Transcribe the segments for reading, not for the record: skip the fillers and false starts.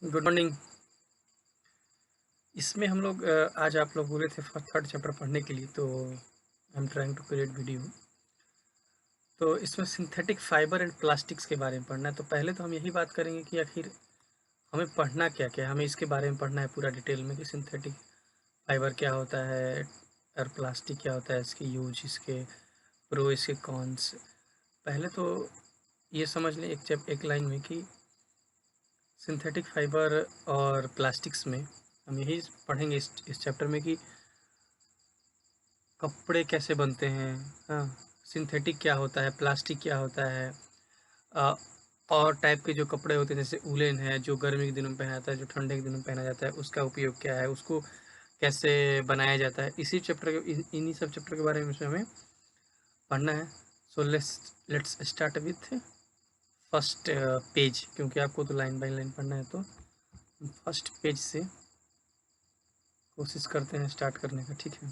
Good morning. इसमें हम लोग आज आप लोग बोले थे फर्स्ट थर्ड चैप्टर पढ़ने के लिए, तो I am trying to create video. तो इसमें सिंथेटिक फाइबर एंड प्लास्टिक्स के बारे में पढ़ना है। तो पहले तो हम यही बात करेंगे कि आखिर हमें पढ़ना क्या क्या है, हमें इसके बारे में पढ़ना है पूरा डिटेल में कि सिंथेटिक फाइबर क्या होता है और प्लास्टिक क्या होता है, इसके यूज, इसके प्रो, इसके कॉन्स। पहले तो ये समझ लें एक लाइन में कि सिंथेटिक फाइबर और प्लास्टिक्स में हम यही पढ़ेंगे इस चैप्टर में कि कपड़े कैसे बनते हैं। हाँ, सिंथेटिक क्या होता है, प्लास्टिक क्या होता है, अ, और टाइप के जो कपड़े होते हैं जैसे वूलन है जो गर्मी के दिनों में पहना जाता है, जो ठंडे के दिनों में पहना जाता है, उसका उपयोग क्या है, उसको कैसे बनाया जाता है, इसी चैप्टर के इन्हीं सब चैप्टर के बारे में हमें पढ़ना है। So let's start with first page, क्योंकि आपको तो लाइन बाय लाइन पढ़ना है। तो फर्स्ट पेज से कोशिश करते हैं स्टार्ट करने का, ठीक है।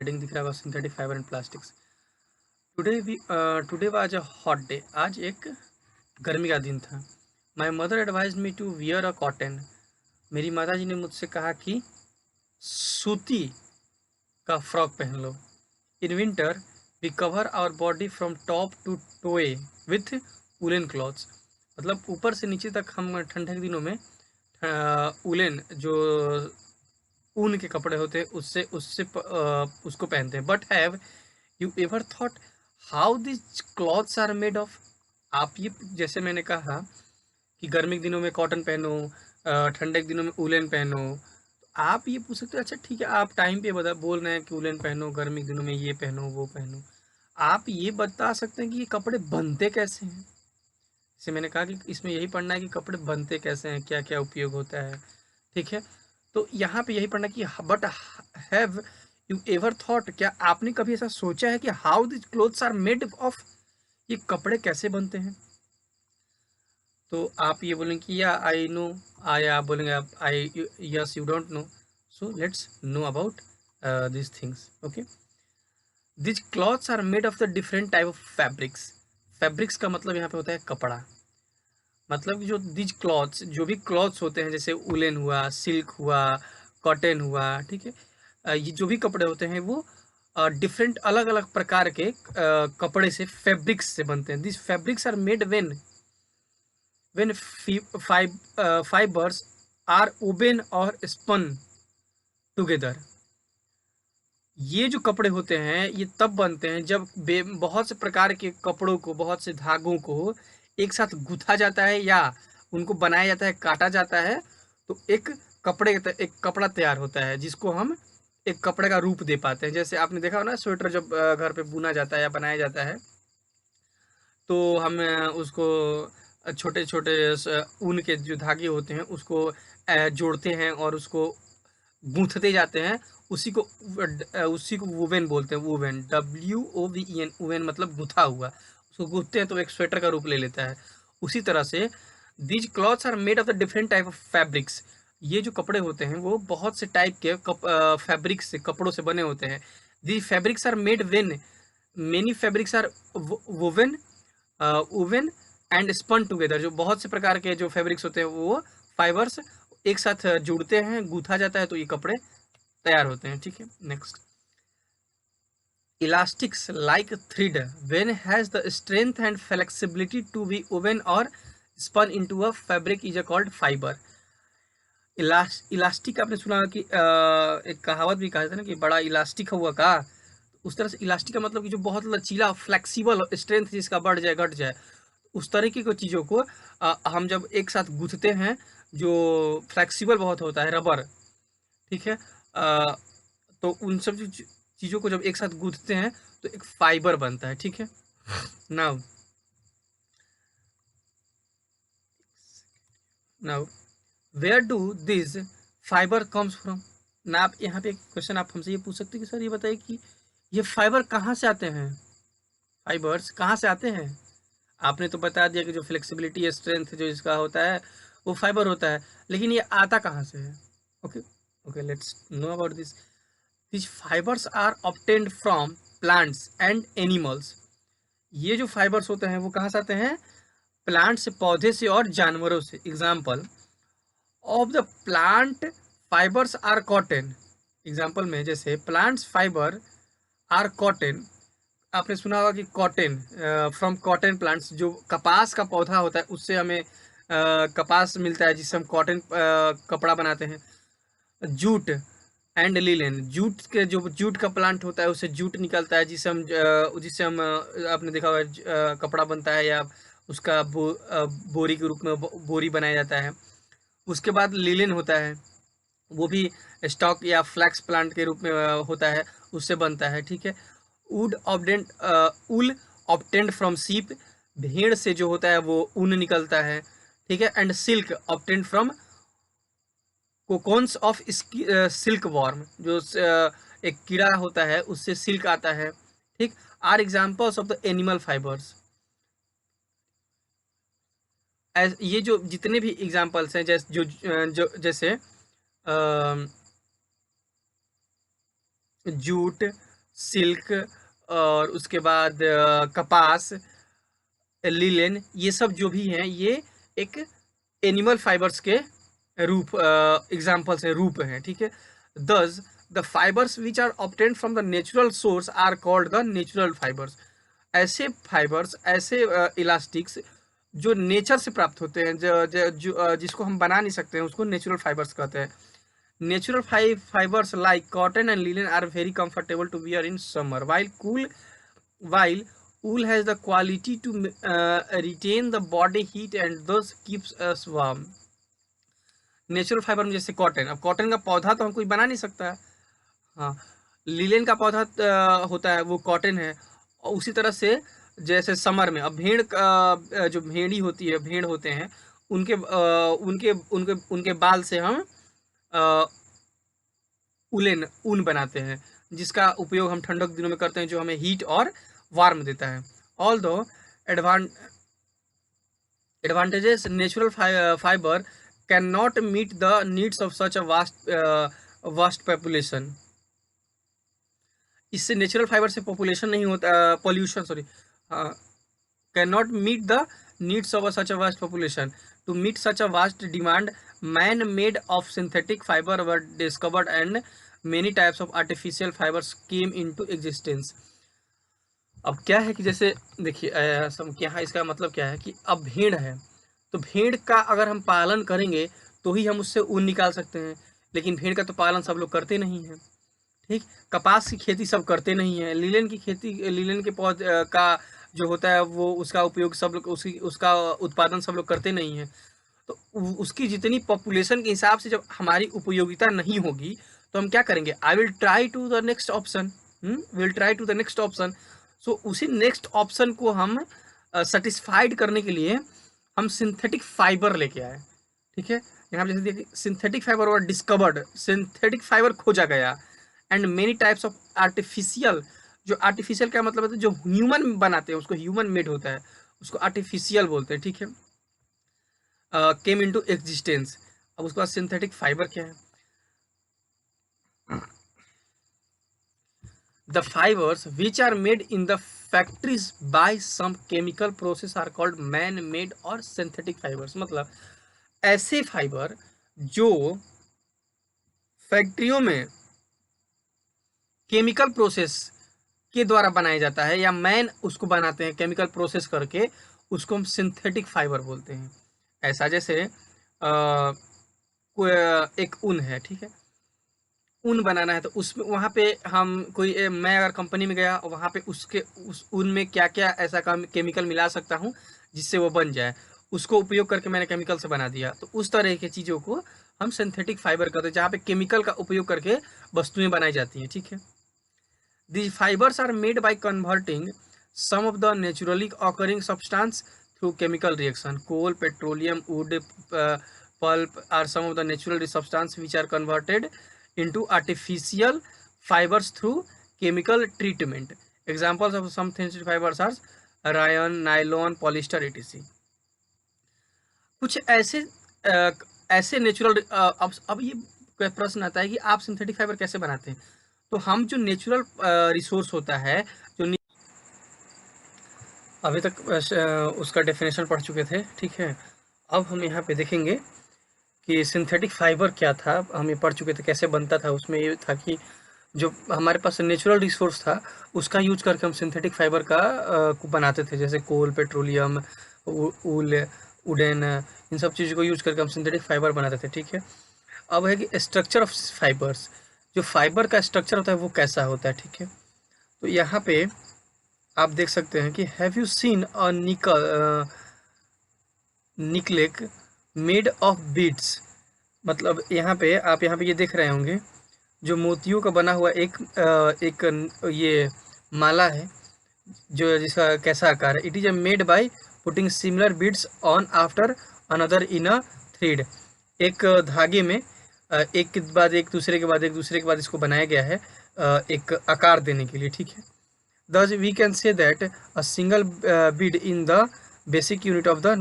हेडिंग दिख रहा होगा synthetic fibre and plastics. Today was a hot day. आज एक गर्मी का दिन था। My mother advise me to wear a cotton. मेरी माता जी ने मुझसे कहा कि सूती का फ्रॉक पहन लो। In winter we cover our body from top to toe with woollen clothes. मतलब ऊपर से नीचे तक हम ठंडे के दिनों में वुलन जो ऊन के कपड़े होते हैं उससे उससे उसको पहनते हैं। But have you ever thought how this clothes are made of? आप ये, जैसे मैंने कहा कि गर्मी के दिनों में कॉटन पहनो, ठंडे के दिनों में वुलन पहनो, तो आप ये पूछ सकते हो अच्छा ठीक है, आप टाइम पे बोल रहे हैं कि वुलन पहनो, गर्मी के दिनों में ये पहनो वो पहनो। आप ये बता सकते हैं कि ये कपड़े बनते कैसे हैं? जैसे मैंने कहा कि इसमें यही पढ़ना है कि कपड़े बनते कैसे हैं, क्या क्या उपयोग होता है, ठीक है। तो यहाँ पे यही पढ़ना कि but have you ever thought, क्या आपने कभी ऐसा सोचा है कि how this clothes are made of, ये कपड़े कैसे बनते हैं? तो आप ये बोलेंगे कि या आई नो, या आप बोलेंगे आप I yes you don't know. So let's know about this things, okay. This clothes are made of the different type of fabrics. Fabrics का मतलब यहाँ पे होता है कपड़ा। मतलब कि जो दिज क्लॉथ्स, जो भी क्लॉथ्स होते हैं जैसे वुलन हुआ, सिल्क हुआ, कॉटन हुआ, ठीक है, ये जो भी कपड़े होते हैं वो डिफरेंट अलग अलग प्रकार के कपड़े से, फैब्रिक्स से बनते हैं। This fabrics are made when fibers are woven or spun together। ये जो कपड़े होते हैं ये तब बनते हैं जब बहुत से प्रकार के कपड़ों को, बहुत से धागों को एक साथ गूथा जाता है या उनको बनाया जाता है, काटा जाता है, तो एक कपड़ा तैयार होता है जिसको हम एक कपड़े का रूप दे पाते हैं। जैसे आपने देखा हो ना, स्वेटर जब घर पे बुना जाता है या बनाया जाता है तो हम उसको छोटे छोटे ऊन के जो धागे होते हैं उसको जोड़ते हैं और उसको गूंथते जाते हैं। उसी को वुवेन बोलते हैं। वुवेन, WOVEN, वुवेन मतलब गुथा हुआ। उसको गूंथते हैं तो एक स्वेटर का रूप ले लेता है। उसी तरह से these clothes are made of the different type of fabrics. ये जो कपड़े होते हैं वो बहुत से टाइप के फैब्रिक्स से, कपड़ों से बने होते हैं। The fabrics are made when many fabrics are woven woven and spun together. जो बहुत से प्रकार के जो फैब्रिक्स होते हैं वो फाइबर्स एक साथ जुड़ते हैं, गूथा जाता है तो ये कपड़े तैयार होते हैं, ठीक है। Next, elastics like thread when has the strength and flexibility to be woven और spun into a fabric is called fibre. Elastic आपने सुना कि एक कहावत भी कहा था ना कि बड़ा इलास्टिक हुआ का। उस तरह से इलास्टिक का मतलब कि जो बहुत लचीला, फ्लेक्सिबल, स्ट्रेंथ जिसका बढ़ जाए घट जाए, उस तरीके की चीज़ों को हम जब एक साथ गूंथते हैं, जो फ्लेक्सिबल बहुत होता है, रबर, ठीक है, तो उन सब चीज़ों को जब एक साथ गूंथते हैं तो एक फाइबर बनता है, ठीक है। Now now where do this fibre comes from? ना आप यहाँ पे एक क्वेश्चन आप हमसे ये पूछ सकते हैं कि सर ये बताइए कि ये फाइबर कहाँ से आते हैं, फाइबर्स कहाँ से आते हैं? आपने तो बता दिया कि जो फ्लेक्सिबिलिटी या स्ट्रेंथ जो इसका होता है वो फाइबर होता है, लेकिन ये आता कहाँ से है? Okay, okay, let's know about this. This fibres are obtained from plants and animals. ये जो फाइबर्स होते हैं वो कहाँ से आते हैं? प्लांट से, पौधे से और जानवरों से। Example of the plant fibres are cotton. Example में जैसे प्लांट्स फाइबर आर कॉटन, आपने सुना होगा कि कॉटन फ्रॉम कॉटन प्लांट्स, जो कपास का पौधा होता है उससे हमें कपास मिलता है जिससे हम कॉटन कपड़ा बनाते हैं। जूट एंड लिलेन, जूट के जो जूट का प्लांट होता है उससे जूट निकलता है जिससे हम आपने देखा होगा कपड़ा बनता है, या उसका बोरी के रूप में बोरी बनाया जाता है। उसके बाद लिलेन होता है, वो भी स्टॉक या फ्लैक्स प्लांट के रूप में होता है, उससे बनता है। ठीक है। Would obtained ul obtained from सीप, भेड़ से जो होता है वो ऊन निकलता है। ठीक है। And silk obtained from cocoons of silk worm, जो एक कीड़ा होता है उससे सिल्क आता है। ठीक। Are examples of the animal fibres. ये जो जितने भी एग्जाम्पल्स हैं जैसे जूट, सिल्क, और उसके बाद कपास, लिलेन, ये सब जो भी हैं ये एक एनिमल फाइबर्स के रूप एग्जाम्पल्स हैं, रूप हैं। ठीक है। Thus the fibres which are obtained from the natural source are called the natural fibres. ऐसे फाइबर्स, ऐसे इलास्टिक्स जो नेचर से प्राप्त होते हैं, जिसको हम बना नहीं सकते हैं, उसको नेचुरल फाइबर्स कहते हैं। Natural fibers like cotton and linen are very comfortable to wear in summer, while wool has the quality to retain the body heat and thus keeps us warm. Natural fibre में जैसे cotton, अब cotton का पौधा तो हम कोई बना नहीं सकता है। हाँ, लिलेन का पौधा होता है, वो कॉटन है। और उसी तरह से जैसे समर में अब जो भेड़ी होती है, भेड़ होते हैं, उनके उनके उनके उनके बाल से हम ऊन बनाते हैं, जिसका उपयोग हम ठंडक दिनों में करते हैं, जो हमें हीट और वार्म देता है। Although advantages, natural fibre can not meet the needs of such a vast population. इससे नेचुरल फाइबर से पॉपुलेशन नहीं होता, pollution sorry, can not meet the needs of such a vast population. To meet such a vast demand, man made of synthetic fibre were discovered and many types of artificial fibres came into existence. अब क्या है कि जैसे देखिए क्या है, इसका मतलब क्या है कि अब भेड़ है, तो भेड़ का अगर हम पालन करेंगे तो ही हम उससे ऊन निकाल सकते हैं, लेकिन भेड़ का तो पालन सब लोग करते नहीं हैं। ठीक। कपास की खेती सब करते नहीं है। लिलेन की खेती, लिलेन के पौधे का जो होता है वो उसका उपयोग सब लोग, उसका उत्पादन सब लोग करते नहीं है। तो उसकी जितनी पॉपुलेशन के हिसाब से जब हमारी उपयोगिता नहीं होगी तो हम क्या करेंगे, I will try to the next option, will try to the next option. So उसी नेक्स्ट ऑप्शन को हम सेटिस्फाइड करने के लिए हम सिंथेटिक फाइबर लेके आए। ठीक है। यहाँ पे जैसे देखिए सिंथेटिक फाइबर और डिस्कवर्ड, सिंथेटिक फाइबर खोजा गया, and many types of artificial, जो आर्टिफिशियल क्या मतलब है, जो ह्यूमन बनाते हैं उसको ह्यूमन मेड होता है, उसको आर्टिफिशियल बोलते हैं। ठीक है। Came into existence. अब उसके बाद सिंथेटिक फाइबर क्या है, the fibres which are made in the factories by some chemical process are called man made और सिंथेटिक फाइबर्स। मतलब ऐसे फाइबर जो फैक्ट्रियों में केमिकल प्रोसेस के द्वारा बनाया जाता है, या मैन उसको बनाते हैं केमिकल प्रोसेस करके, उसको हम सिंथेटिक फाइबर बोलते हैं। ऐसा जैसे एक ऊन है, ठीक है, ऊन बनाना है तो उसमें वहाँ पे हम मैं अगर कंपनी में गया, वहाँ पे उस ऊन में क्या क्या ऐसा केमिकल मिला सकता हूँ जिससे वो बन जाए, उसको उपयोग करके मैंने केमिकल से बना दिया। तो उस तरह की चीज़ों को हम सिंथेटिक फाइबर कहते हैं, जहाँ पे केमिकल का उपयोग करके वस्तुएं बनाई जाती हैं। ठीक है। These fibers are made by converting some of the naturally occurring substance through chemical reaction. Coal, petroleum, wood, pulp are some of the natural substance which are converted into artificial fibers through chemical treatment. Examples of some synthetic fibers are rayon, nylon, polyester, etc. कुछ ऐसे natural, अब ये प्रश्न आता है कि आप synthetic fibre कैसे बनाते हैं। तो हम जो नेचुरल रिसोर्स होता है, जो अभी तक उसका डेफिनेशन पढ़ चुके थे, ठीक है। अब हम यहाँ पे देखेंगे कि सिंथेटिक फाइबर क्या था। हम ये पढ़ चुके थे कैसे बनता था। उसमें ये था कि जो हमारे पास नेचुरल रिसोर्स था उसका यूज करके हम सिंथेटिक फाइबर का को बनाते थे, जैसे कोल, पेट्रोलियम, ऊल, वुडन, इन सब चीज़ों को यूज करके हम सिंथेटिक फाइबर बनाते थे, ठीक है। अब है कि स्ट्रक्चर ऑफ फाइबर्स, जो फाइबर का स्ट्रक्चर होता है वो कैसा होता है, ठीक है। तो यहाँ पे आप देख सकते हैं कि have you seen a necklace made of beads, मतलब यहाँ पे आप यहाँ पे ये देख रहे होंगे जो मोतियों का बना हुआ एक ये माला है, जो जिसका कैसा आकार है। It is made by putting similar beads on after another in a thread. एक धागे में एक के बाद एक, दूसरे के बाद एक, दूसरे के बाद इसको बनाया गया है एक आकार देने के लिए, ठीक है। Thus we can say that a single bead in the basic unit of the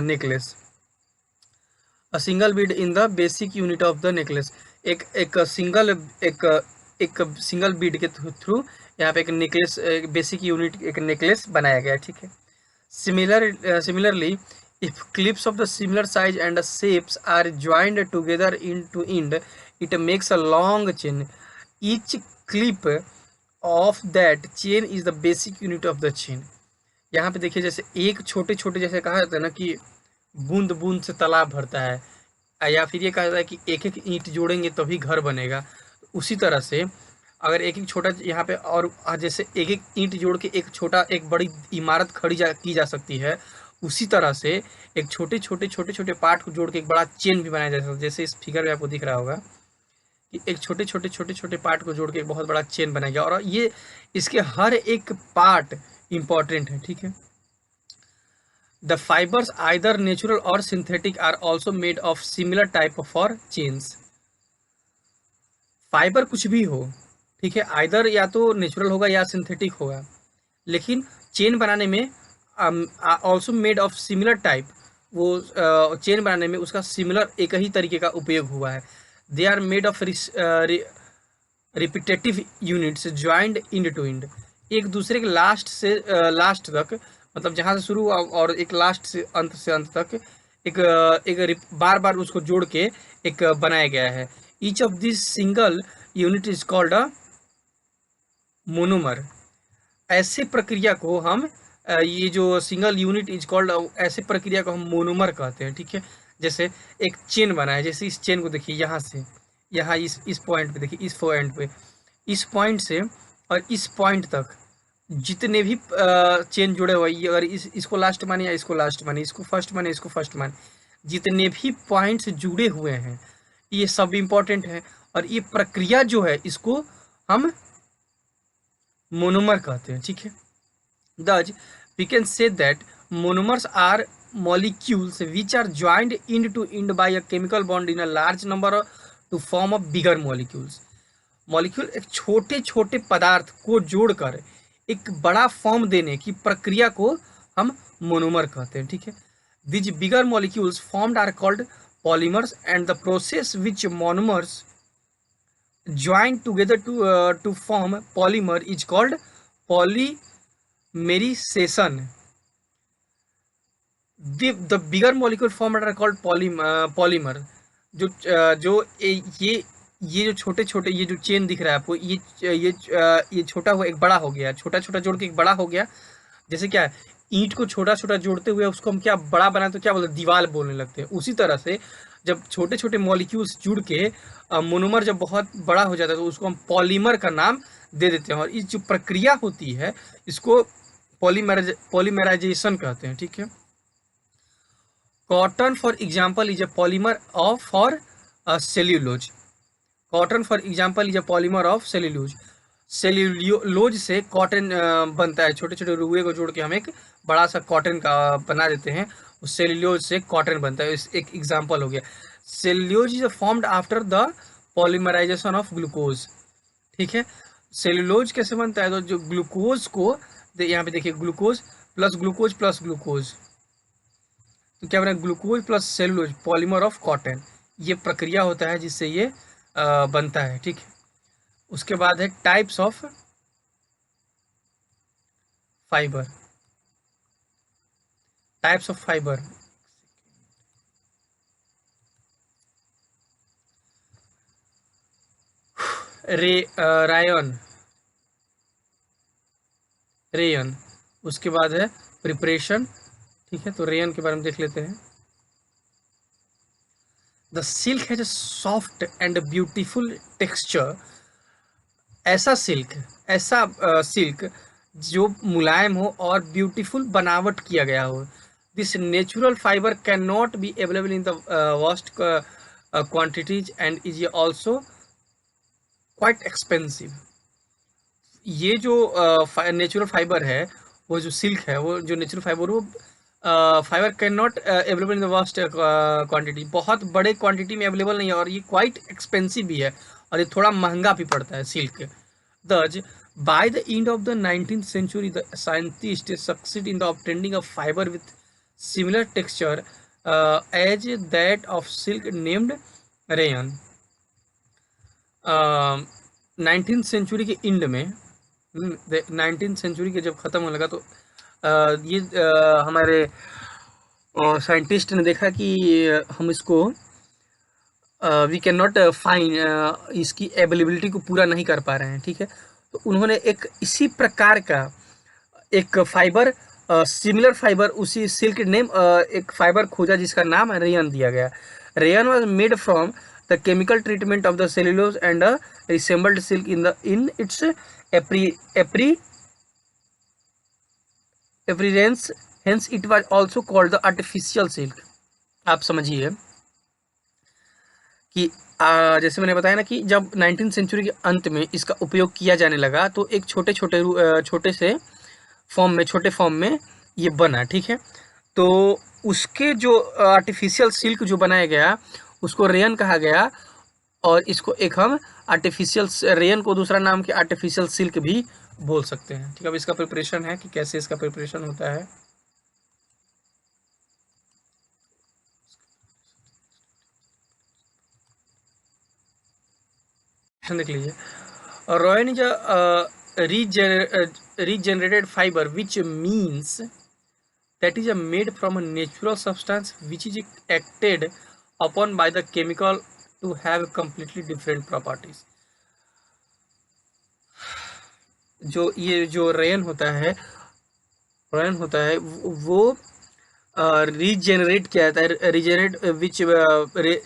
necklace, a single bead in the basic unit of the necklace, एक एक सिंगल एक एक सिंगल बीड के थ्रू यहाँ पे एक नेकलेस, बेसिक यूनिट एक necklace बनाया गया है, ठीक है। Similarly, if clips of the similar size and shapes are joined together end to end, it makes a long chain. Each clip of that chain is the basic unit of the chain. यहाँ पे देखिए जैसे एक छोटे छोटे, जैसे कहा जाता है ना कि बूंद बूंद से तालाब भरता है, या फिर ये कहा जाता है कि एक एक ईंट जोड़ेंगे तभी घर बनेगा। उसी तरह से अगर एक एक छोटा यहाँ पे और जैसे एक एक ईंट जोड़ के एक छोटा एक बड़ी इमारत खड़ी की जा सकती है, उसी तरह से एक छोटे छोटे छोटे छोटे पार्ट को जोड़ के एक बड़ा चेन भी बनाया जा सकता है। जैसे इस फिगर में आपको दिख रहा होगा कि एक छोटे छोटे छोटे छोटे पार्ट को जोड़ के एक बहुत बड़ा चेन बनाया गया, और ये इसके हर एक पार्ट इम्पॉर्टेंट है, ठीक है। The fibers, either natural or synthetic, are also made of similar type of for chains. Fibre कुछ भी हो, ठीक है, आइदर या तो नेचुरल होगा या सिंथेटिक होगा, लेकिन चेन बनाने में also made of similar type, वो चेन बनाने में उसका सिमिलर एक ही तरीके का उपयोग हुआ है। They are made of repetitive units joined end to end, एक दूसरे के लास्ट से लास्ट तक, मतलब जहाँ से शुरू हुआ और एक लास्ट से अंत तक एक बार बार उसको जोड़ के एक बनाया गया है। Each of this single unit is called a monomer. ऐसे प्रक्रिया को हम ये जो सिंगल यूनिट इज कॉल्ड, ऐसे प्रक्रिया को हम मोनोमर कहते हैं, ठीक है। जैसे एक चेन बना है, जैसे इस चेन को देखिए यहाँ से यहाँ इस पॉइंट पे देखिए, इस पॉइंट पे, इस पॉइंट से और इस पॉइंट तक जितने भी चेन जुड़े हुए, ये अगर इसको लास्ट माने या इसको लास्ट माने, इसको फर्स्ट माने इसको फर्स्ट माने, जितने भी पॉइंट्स जुड़े हुए हैं ये सब इम्पोर्टेंट है। और ये प्रक्रिया जो है इसको हम मोनोमर कहते हैं, ठीक है। Thus we can say that monomers are molecules which are joined end to end by a chemical bond in a large number to form a bigger molecules. Molecule एक छोटे छोटे पदार्थ को जोड़कर एक बड़ा फॉर्म देने की प्रक्रिया को हम मोनोमर कहते हैं, ठीक है। These bigger molecules formed are called polymers, and the process which monomers join together to form polymer is called polymerization. The bigger molecule formed are called polymer. जो ये जो छोटे छोटे ये जो चेन दिख रहा है आपको, ये छोटा हुआ एक बड़ा हो गया, छोटा छोटा जोड़ के एक बड़ा हो गया। जैसे क्या ईंट को छोटा छोटा जोड़ते हुए उसको हम क्या बड़ा बनाए तो क्या बोलते हैं, दीवार बोलने लगते हैं। उसी तरह से जब छोटे छोटे मॉलिक्यूल्स जुड़ के मोनोमर जब बहुत बड़ा हो जाता है तो उसको हम पॉलीमर का नाम दे देते हैं। और इस जो प्रक्रिया होती है इसको पॉलीमराइजेशन कहते हैं, ठीक है। Cotton for example is a polymer of for cellulose. Cotton for example is a polymer of cellulose. Cellulose से कॉटन बनता है, छोटे छोटे रुए को जोड़ के हम एक बड़ा सा कॉटन का बना देते हैं, उस सेल्यूलोज से कॉटन बनता है। इस एक एग्जाम्पल हो गया। Cellulose is formed after the polymerisation of glucose, ठीक है। सेल्यूलोज कैसे बनता है, तो जो ग्लूकोज को यहाँ पे देखिए, glucose plus glucose plus glucose, तो क्या बना, glucose plus cellulose, polymer of cotton. ये प्रक्रिया होता है जिससे ये बनता है, ठीक है। उसके बाद है types of fibre. Types of fibre, Ryan, rayon, उसके बाद है प्रिपरेशन। ठीक है, तो रेयन के बारे में देख लेते हैं। The silk has a soft and beautiful texture. ऐसा सिल्क, ऐसा सिल्क जो मुलायम हो और ब्यूटीफुल बनावट किया गया हो। This natural fibre can not be available in the vast quantities and is also quite expensive. ये जो नेचुरल फाइबर है, वो जो सिल्क है, वो जो नेचुरल फाइबर, वो fibre can not available in the vast quantity, बहुत बड़े क्वांटिटी में अवेलेबल नहीं है, और ये क्वाइट एक्सपेंसिव भी है, और ये थोड़ा महंगा भी पड़ता है silk. Thus, by the end of the 19th century, the scientists succeed in the obtaining a fiber with similar texture as that of silk named rayon. 19th century के एंड में, 19th सेंचुरी के जब ख़त्म होने लगा, तो ये हमारे साइंटिस्ट ने देखा कि हम इसको वी कैन नॉट फाइंड, इसकी अवेलेबिलिटी को पूरा नहीं कर पा रहे हैं। ठीक है, तो उन्होंने एक इसी प्रकार का एक फाइबर, सिमिलर फाइबर, उसी सिल्क नेम एक फाइबर खोजा जिसका नाम रेयन दिया गया। Rayon was made from the chemical treatment of the cellulose and resembled silk in its appearance, hence it was also called the artificial silk. आप समझिए कि जैसे मैंने बताया ना कि जब 19th सेंचुरी के अंत में इसका उपयोग किया जाने लगा, तो एक छोटे से छोटे फॉर्म में ये बना। ठीक है, तो उसके जो आर्टिफिशियल सिल्क जो बनाया गया, उसको रेयन कहा गया, और इसको एक हम आर्टिफिशियल रेयन को दूसरा नाम के आर्टिफिशियल सिल्क भी बोल सकते हैं। ठीक है, अब इसका प्रिपरेशन है कि कैसे इसका प्रिपरेशन होता है। देख लीजिए, रॉयन is regenerated fiber, which means that is made from a natural substance which is acted upon by the chemical to have completely different properties. जो ये जो रेन होता है, वो रीजेनरेट किया जाता है,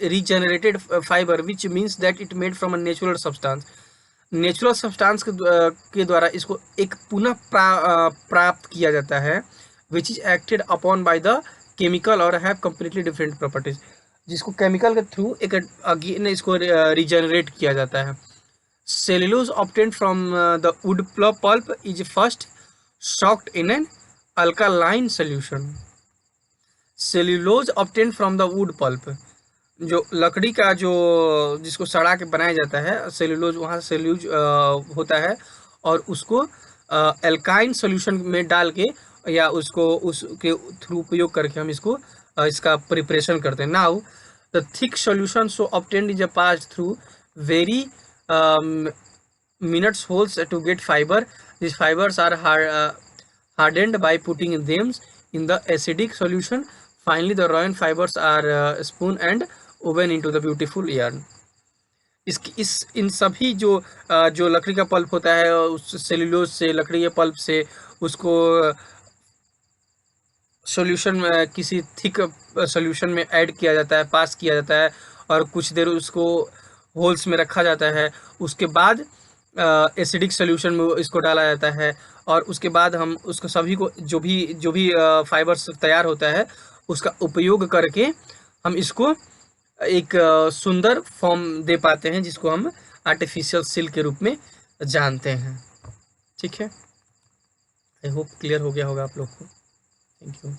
regenerated fibre which means that it made from a natural substance. Natural substance के द्वारा इसको एक पुनः प्राप्त किया जाता है, which is acted upon by the chemical और हैव कंप्लीटली डिफरेंट प्रॉपर्टीज, जिसको केमिकल के थ्रू एक अगेन इसको रीजेनरेट किया जाता है। Cellulose obtained from the wood pulp is first soaked in an alkaline solution. Cellulose obtained from the wood pulp, जो लकड़ी का जो जिसको सड़ा के बनाया जाता है, सेल्यूलोज, वहाँ सेल्यूज होता है, और उसको एल्काइन सोल्यूशन में डाल के या उसको उसके थ्रू उपयोग करके हम इसको इसका प्रिपरेशन करते हैं। Now the thick solution so obtained is a pass through very minutes holes to get fiber. These fibers are hardened by putting them in the acidic solution. Finally, the rayon fibers are spun and woven into the beautiful yarn. इन सभी जो लकड़ी का pulp होता है, उस cellulose से, लकड़ी के पल्प से उसको सॉल्यूशन में, किसी थिक सॉल्यूशन में ऐड किया जाता है, पास किया जाता है, और कुछ देर उसको होल्स में रखा जाता है। उसके बाद एसिडिक सोल्यूशन में इसको डाला जाता है, और उसके बाद हम उसको सभी को जो भी फाइबर्स तैयार होता है, उसका उपयोग करके हम इसको एक सुंदर फॉर्म दे पाते हैं, जिसको हम आर्टिफिशियल सिल्क के रूप में जानते हैं। ठीक है, आई होप क्लियर हो गया होगा आप लोग को। Thank you.